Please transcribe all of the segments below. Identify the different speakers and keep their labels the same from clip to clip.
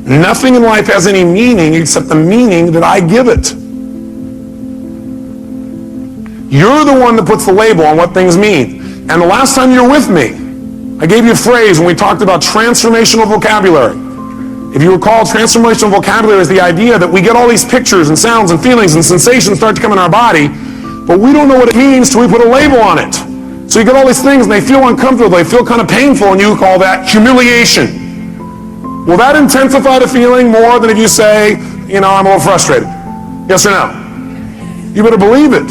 Speaker 1: Nothing in life has any meaning except the meaning that I give it. You're the one that puts the label on what things mean. And the last time you were with me, I gave you a phrase when we talked about transformational vocabulary. If you recall, transformational vocabulary is the idea that we get all these pictures and sounds and feelings and sensations start to come in our body, but we don't know what it means till we put a label on it. So you get all these things and they feel uncomfortable, they feel kind of painful, and you call that humiliation. Will that intensify the feeling more than if you say, I'm a little frustrated? Yes or no? You better believe it.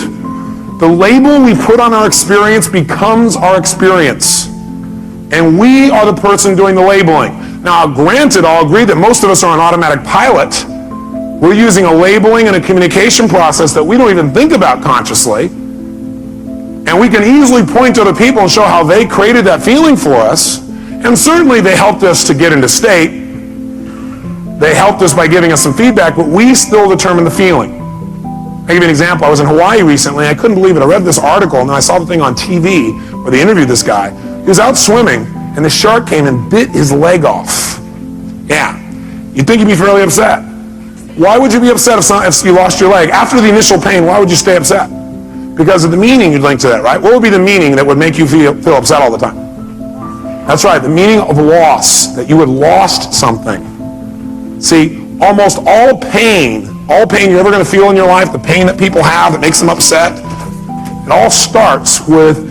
Speaker 1: The label we put on our experience becomes our experience. And we are the person doing the labeling. Now, granted, I'll agree that most of us are on automatic pilot. We're using a labeling and a communication process that we don't even think about consciously. And we can easily point to other people and show how they created that feeling for us. And certainly they helped us to get into state. They helped us by giving us some feedback, but we still determine the feeling. I'll give you an example. I was in Hawaii recently. I couldn't believe it. I read this article, and then I saw the thing on TV where they interviewed this guy. He was out swimming, and the shark came and bit his leg off. Yeah. You'd think you'd be fairly upset. Why would you be upset if you lost your leg? After the initial pain, why would you stay upset? Because of the meaning you'd link to that, right? What would be the meaning that would make you feel upset all the time? That's right, the meaning of loss, that you had lost something. See, almost all pain you're ever going to feel in your life, the pain that people have that makes them upset, it all starts with,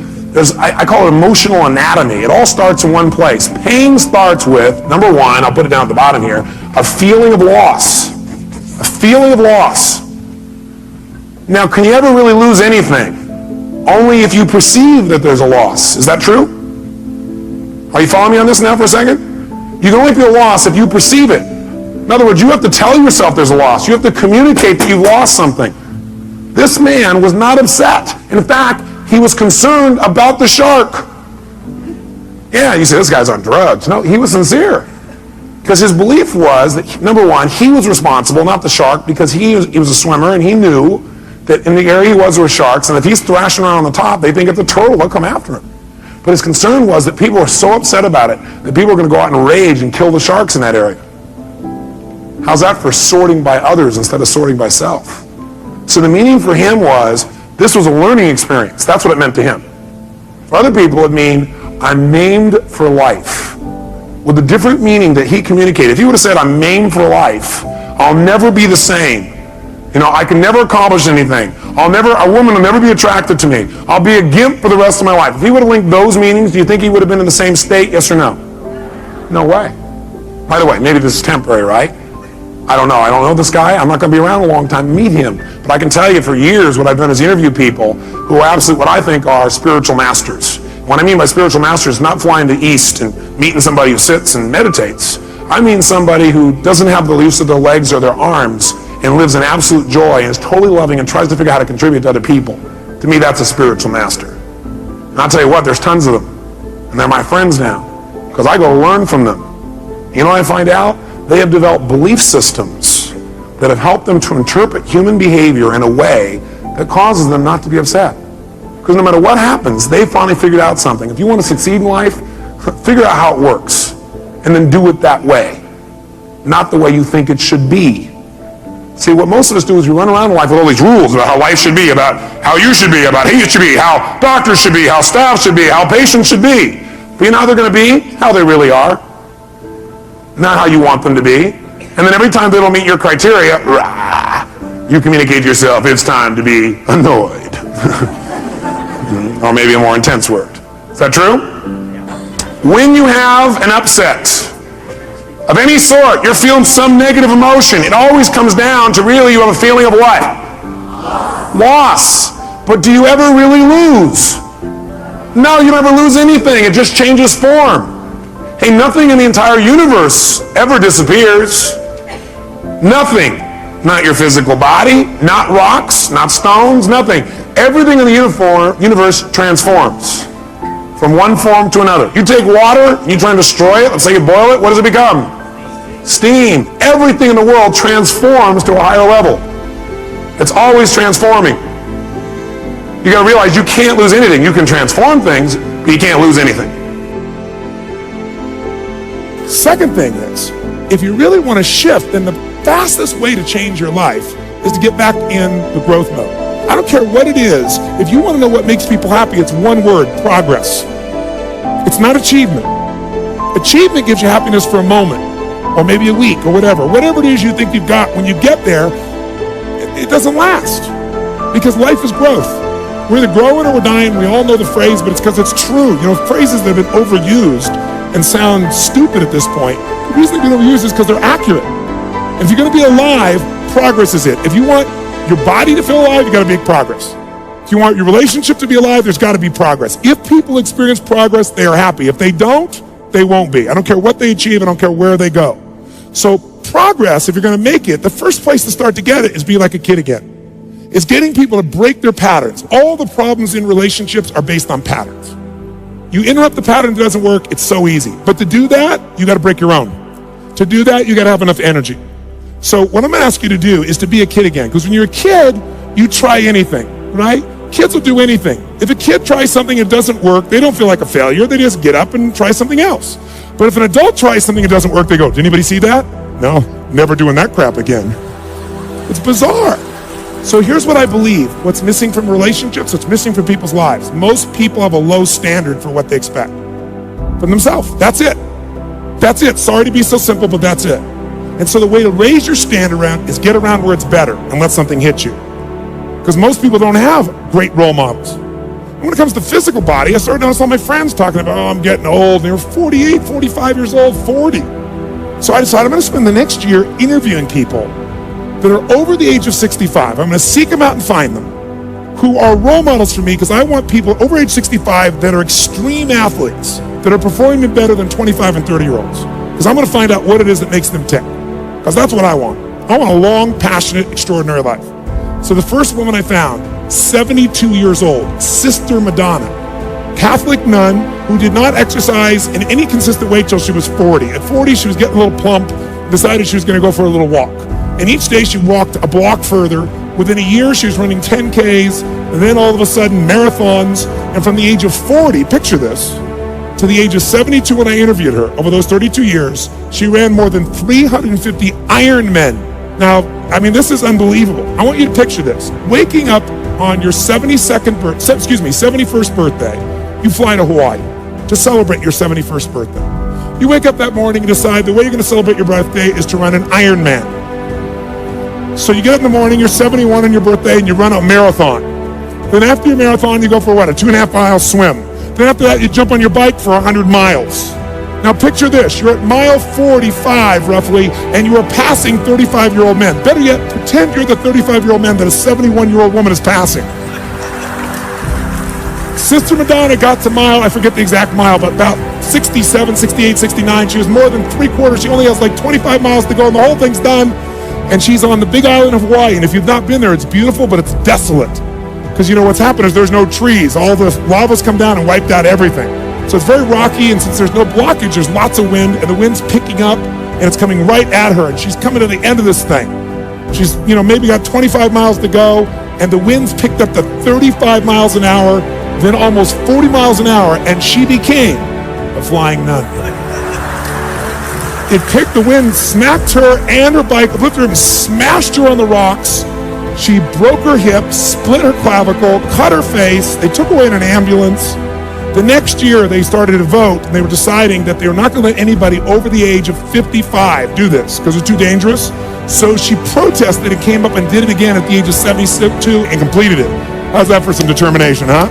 Speaker 1: I call it emotional anatomy. It all starts in one place. Pain starts with, number one, I'll put it down at the bottom here, a feeling of loss. A feeling of loss. Now, can you ever really lose anything? Only if you perceive that there's a loss. Is that true? Are you following me on this now for a second? You can only feel loss if you perceive it. In other words, you have to tell yourself there's a loss. You have to communicate that you've lost something. This man was not upset. In fact, he was concerned about the shark. Yeah, you say, this guy's on drugs. No, he was sincere. Because his belief was that, number one, he was responsible, not the shark, because he was a swimmer, and he knew that in the area he was, there were sharks, and if he's thrashing around on the top, they think it's a turtle, they'll come after him. But his concern was that people were so upset about it that people were going to go out and rage and kill the sharks in that area. How's that for sorting by others instead of sorting by self? So the meaning for him was, this was a learning experience. That's what it meant to him. For other people, it mean, I'm maimed for life. With the different meaning that he communicated. If he would have said, I'm maimed for life, I'll never be the same. I can never accomplish anything. A woman will never be attracted to me. I'll be a gimp for the rest of my life. If he would have linked those meanings, do you think he would have been in the same state, yes or no? No way. By the way, maybe this is temporary, right? I don't know this guy. I'm not going to be around a long time to meet him. But I can tell you for years what I've done is interview people who are absolutely what I think are spiritual masters. What I mean by spiritual master is not flying to the east and meeting somebody who sits and meditates. I mean somebody who doesn't have the use of their legs or their arms and lives in absolute joy and is totally loving and tries to figure out how to contribute to other people. To me, that's a spiritual master. And I'll tell you what, there's tons of them. And they're my friends now because I go learn from them. You know what I find out? They have developed belief systems that have helped them to interpret human behavior in a way that causes them not to be upset. Because no matter what happens, they finally figured out something. If you want to succeed in life, figure out how it works. And then do it that way. Not the way you think it should be. See, what most of us do is we run around in life with all these rules about how life should be, about how you should be, about he should be, how doctors should be, how staff should be, how patients should be. But you know how they're going to be? How they really are. Not how you want them to be. And then every time they don't meet your criteria, rah, you communicate to yourself, it's time to be annoyed. Or maybe a more intense word. Is that true? When you have an upset of any sort, you're feeling some negative emotion, it always comes down to really you have a feeling of what? Loss. But do you ever really lose? No, you never lose anything. It just changes form. Hey, nothing in the entire universe ever disappears. Nothing. Not your physical body, not rocks, not stones, nothing. Everything in the universe transforms from one form to another. You take water, you try and destroy it, let's say you boil it, what does it become? Steam. Everything in the world transforms to a higher level. It's always transforming. You got to realize you can't lose anything. You can transform things, but you can't lose anything.
Speaker 2: Second thing is, if you really want to shift, then the fastest way to change your life is to get back in the growth mode. I don't care what it is. If you want to know what makes people happy, it's one word: progress. It's not achievement. Achievement gives you happiness for a moment, or maybe a week, or whatever. Whatever it is you think you've got, when you get there, it doesn't last. Because life is growth. We're either growing or we're dying. We all know the phrase, but it's because it's true. You know, phrases that have been overused and sound stupid at this point, the reason they've been overused is because they're accurate. And if you're going to be alive, progress is it. If you want your body to feel alive, you got to make progress. If you want your relationship to be alive, there's got to be progress. If people experience progress, they are happy. If they don't, they won't be. I don't care what they achieve. I don't care where they go. So progress, if you're going to make it, the first place to start to get it is be like a kid again. It's getting people to break their patterns. All the problems in relationships are based on patterns. You interrupt the pattern that doesn't work, it's so easy. But to do that, you got to break your own. To do that, you got to have enough energy. So what I'm going to ask you to do is to be a kid again. Because when you're a kid, you try anything, right? Kids will do anything. If a kid tries something and it doesn't work, they don't feel like a failure. They just get up and try something else. But if an adult tries something and it doesn't work, they go, did anybody see that? No, never doing that crap again. It's bizarre. So here's what I believe. What's missing from relationships, what's missing from people's lives. Most people have a low standard for what they expect from themselves. That's it. That's it. Sorry to be so simple, but that's it. And so the way to raise your standard around is get around where it's better and let something hit you. Because most people don't have great role models. And when it comes to physical body, I started noticing all my friends talking about, oh, I'm getting old. And they were 48, 45 years old, 40. So I decided I'm going to spend the next year interviewing people that are over the age of 65. I'm going to seek them out and find them, who are role models for me, because I want people over age 65 that are extreme athletes, that are performing better than 25 and 30-year-olds. Because I'm going to find out what it is that makes them tick. Because that's what I want. I want a long, passionate, extraordinary life. So the first woman I found, 72 years old, Sister Madonna, Catholic nun who did not exercise in any consistent way till she was 40. At 40, she was getting a little plump, decided she was going to go for a little walk. And each day she walked a block further. Within a year, she was running 10Ks, and then all of a sudden, marathons. And from the age of 40, picture this, to the age of 72 when I interviewed her, over those 32 years, she ran more than 350 Ironmen. Now, I mean, this is unbelievable. I want you to picture this. Waking up on your 71st birthday, you fly to Hawaii to celebrate your 71st birthday. You wake up that morning and decide the way you're going to celebrate your birthday is to run an Ironman. So you get up in the morning, you're 71 on your birthday, and you run a marathon. Then after your marathon, you go for what, a 2.5-mile swim. Then after that, you jump on your bike for 100 miles. Now picture this, you're at mile 45 roughly, and you are passing 35-year-old men. Better yet, pretend you're the 35-year-old man that a 71-year-old woman is passing. Sister Madonna got to mile, I forget the exact mile, but about 67, 68, 69. She was more than three-quarters. She only has like 25 miles to go, and the whole thing's done. And she's on the big island of Hawaii. And if you've not been there, it's beautiful, but it's desolate. Because you know what's happened is there's no trees. All the lava's come down and wiped out everything. So it's very rocky, and since there's no blockage, there's lots of wind, and the wind's picking up, and it's coming right at her. And she's coming to the end of this thing. She's, maybe got 25 miles to go, and the wind's picked up to 35 miles an hour, then almost 40 miles an hour, and she became a flying nun. It picked the wind, smacked her and her bike, lifted her and smashed her on the rocks. She broke her hip, split her clavicle, cut her face. They took her away in an ambulance. The next year, they started to vote, and they were deciding that they were not going to let anybody over the age of 55 do this because it's too dangerous. So she protested and came up and did it again at the age of 72 and completed it. How's that for some determination, huh?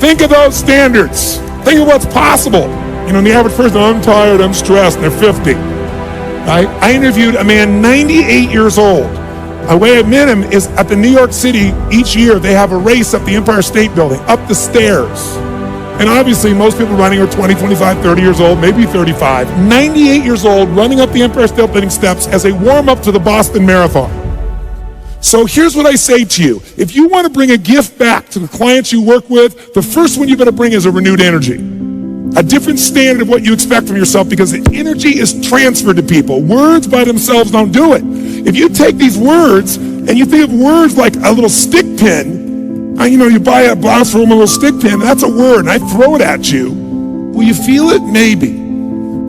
Speaker 2: Think of those standards. Think of what's possible. The average person, I'm tired, I'm stressed, and they're 50. Right? I interviewed a man 98 years old. The way I met him is at the New York City, each year they have a race up the Empire State Building, up the stairs. And obviously most people running are 20, 25, 30 years old, maybe 35. 98 years old, running up the Empire State Building steps as a warm-up to the Boston Marathon. So here's what I say to you. If you want to bring a gift back to the clients you work with, the first one you better bring is a renewed energy. A different standard of what you expect from yourself, because the energy is transferred to people. Words by themselves don't do it. If you take these words and you think of words like a little stick pin, you buy a box from a little stick pin, that's a word, and I throw it at you. Will you feel it? Maybe.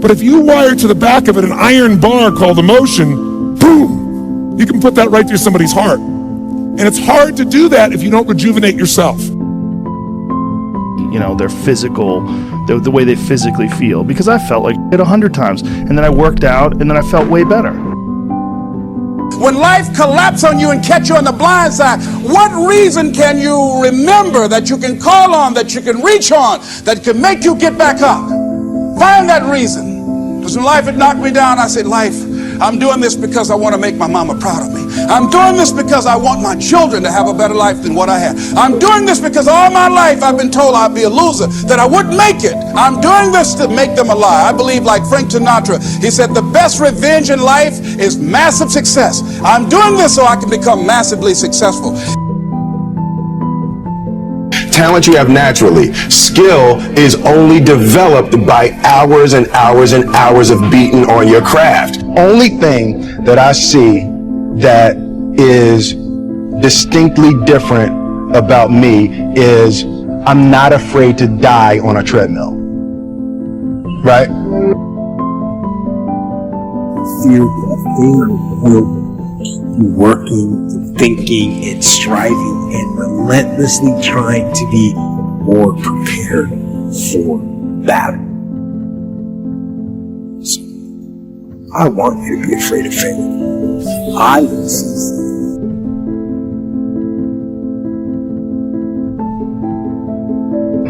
Speaker 2: But if you wire to the back of it an iron bar called emotion, boom, you can put that right through somebody's heart. And it's hard to do that if you don't rejuvenate yourself.
Speaker 3: You know, their physical, the way they physically feel. Because I felt like it 100 times. And then I worked out, and then I felt way better.
Speaker 4: When life collapses on you and catch you on the blind side, what reason can you remember that you can call on, that you can reach on, that can make you get back up? Find that reason. Because when life had knocked me down, I said, life, I'm doing this because I want to make my mama proud of me. I'm doing this because I want my children to have a better life than what I had. I'm doing this because all my life I've been told I'd be a loser, that I wouldn't make it. I'm doing this to make them a lie. I believe, like Frank Sinatra, he said, the best revenge in life is massive success. I'm doing this so I can become massively successful.
Speaker 5: Talent you have naturally. Skill is only developed by hours and hours and hours of beating on your craft. Only thing that I see that is distinctly different about me is I'm not afraid to die on a treadmill. Right?
Speaker 6: Fear of failure, working, thinking, and striving, and relentlessly trying to be more prepared for battle. So, I want you to be afraid of failure. I was.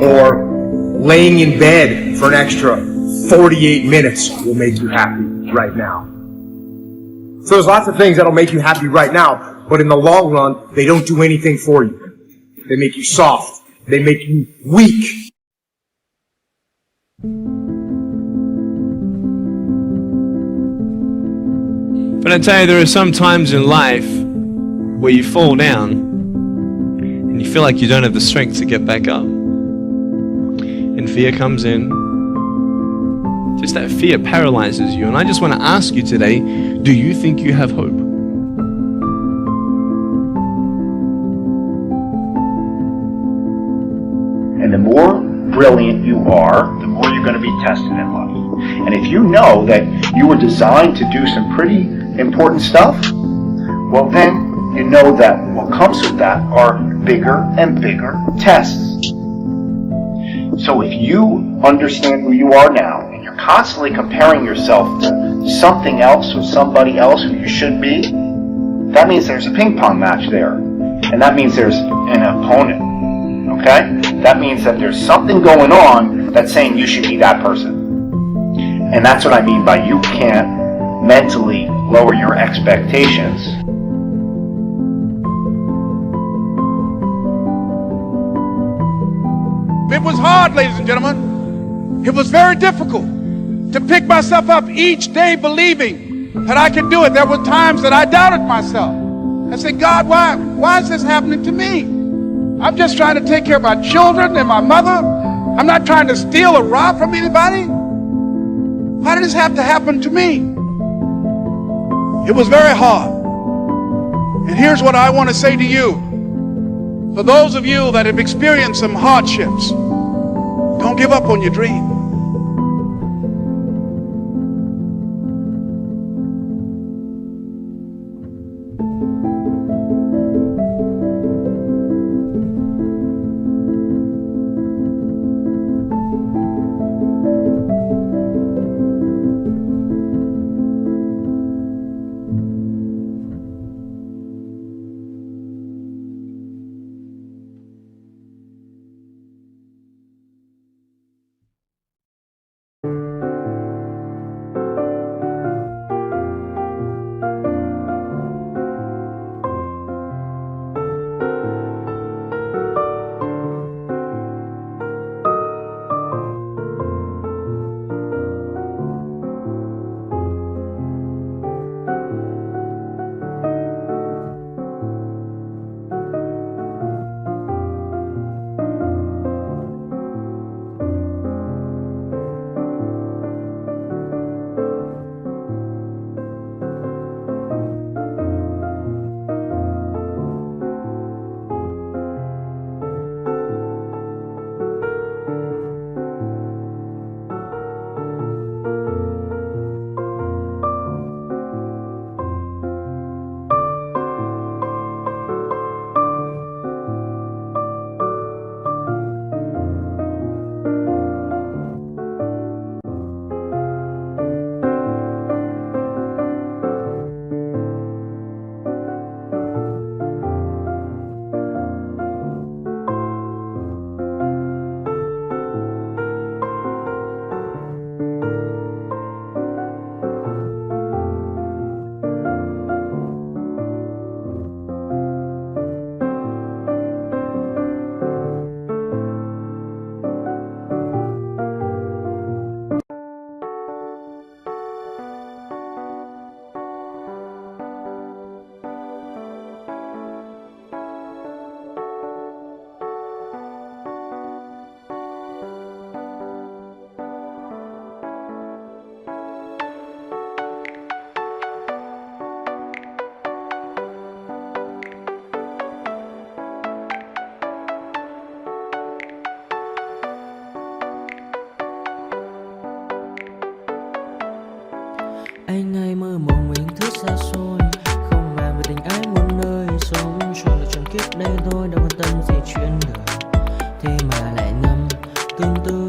Speaker 7: Or laying in bed for an extra 48 minutes will make you happy right now. So there's lots of things that'll make you happy right now, but in the long run, they don't do anything for you. They make you soft. They make you weak.
Speaker 8: But I tell you, there are some times in life where you fall down and you feel like you don't have the strength to get back up. And fear comes in. Just that fear paralyzes you. And I just want to ask you today, do you think you have hope?
Speaker 9: And the more brilliant you are, the more you're going to be tested in life. And if you know that you were designed to do some pretty important stuff, well then you know that what comes with that are bigger and bigger tests. So if you understand who you are now, and you're constantly comparing yourself to something else or somebody else who you should be, that means there's a ping pong match there. And that means there's an opponent. Okay? That means that there's something going on that's saying you should be that person. And that's what I mean by you can't mentally lower your expectations.
Speaker 4: It was hard, ladies and gentlemen. It was very difficult to pick myself up each day believing that I could do it. There were times that I doubted myself. I said, God, why is this happening to me? I'm just trying to take care of my children and my mother. I'm not trying to steal or rob from anybody. Why did this have to happen to me? It was very hard. And here's what I want to say to you. For those of you that have experienced some hardships, don't give up on your dream.
Speaker 10: Anh hay mơ mộng mình thức xa xôi, không màng về tình ái muôn nơi, sống cho là trọn kiếp đây thôi, đâu quan tâm gì chuyện đời, thế mà lại ngầm tương tư